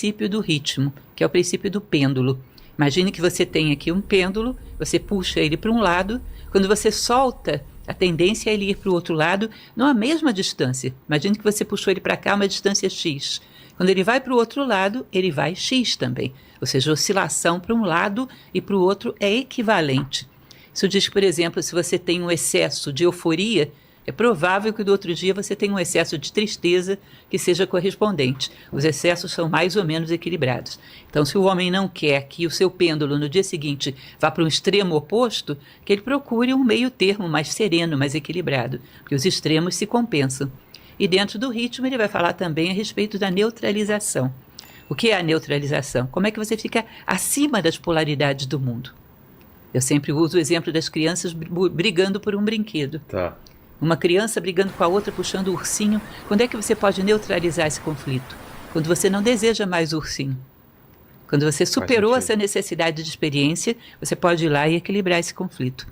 princípio do ritmo, que é o princípio do pêndulo. Imagine que você tem aqui um pêndulo, você puxa ele para um lado, quando você solta, a tendência é ele ir para o outro lado, não a mesma distância. Imagine que você puxou ele para cá, uma distância x. Quando ele vai para o outro lado, ele vai x também. Ou seja, a oscilação para um lado e para o outro é equivalente. Isso diz que, por exemplo, se você tem um excesso de euforia, é provável que do outro dia você tenha um excesso de tristeza que seja correspondente. Os excessos são mais ou menos equilibrados. Então, se o homem não quer que o seu pêndulo no dia seguinte vá para um extremo oposto, que ele procure um meio termo mais sereno, mais equilibrado, porque os extremos se compensam. E dentro do ritmo ele vai falar também a respeito da neutralização. O que é a neutralização? Como é que você fica acima das polaridades do mundo? Eu sempre uso o exemplo das crianças brigando por um brinquedo. Tá. Uma criança brigando com a outra, puxando o ursinho. Quando é que você pode neutralizar esse conflito? Quando você não deseja mais o ursinho. Quando você superou essa necessidade de experiência, você pode ir lá e equilibrar esse conflito.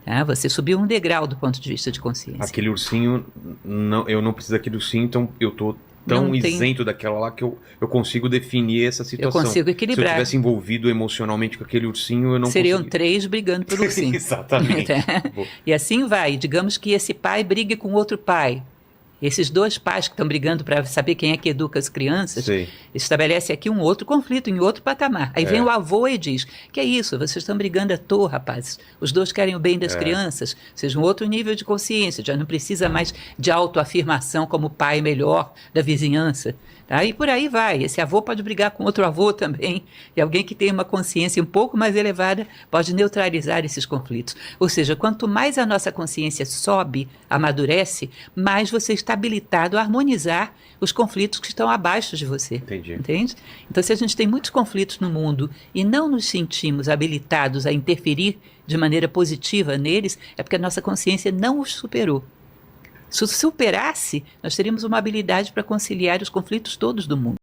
Tá? Você subiu um degrau do ponto de vista de consciência. Aquele ursinho, eu não preciso daquele ursinho, então eu estou tão isento daquela lá que eu consigo definir essa situação. Eu consigo equilibrar. Se eu tivesse envolvido emocionalmente com aquele ursinho, eu não Seriam conseguia. 3 brigando pelo ursinho. Exatamente. E assim vai. Digamos que esse pai brigue com outro pai. Esses dois pais que estão brigando para saber quem é que educa as crianças, estabelece aqui um outro conflito, em outro patamar. Aí vem o avô e diz, que é isso, vocês estão brigando à toa, rapazes. Os dois querem o bem das crianças, seja um outro nível de consciência, já não precisa mais de autoafirmação como pai melhor da vizinhança. Tá? E por aí vai. Esse avô pode brigar com outro avô também, e alguém que tem uma consciência um pouco mais elevada pode neutralizar esses conflitos. Ou seja, quanto mais a nossa consciência sobe, amadurece, mais você está habilitado a harmonizar os conflitos que estão abaixo de você. Entendi. Entende? Então, se a gente tem muitos conflitos no mundo e não nos sentimos habilitados a interferir de maneira positiva neles, é porque a nossa consciência não os superou. Se superasse, nós teríamos uma habilidade para conciliar os conflitos todos do mundo.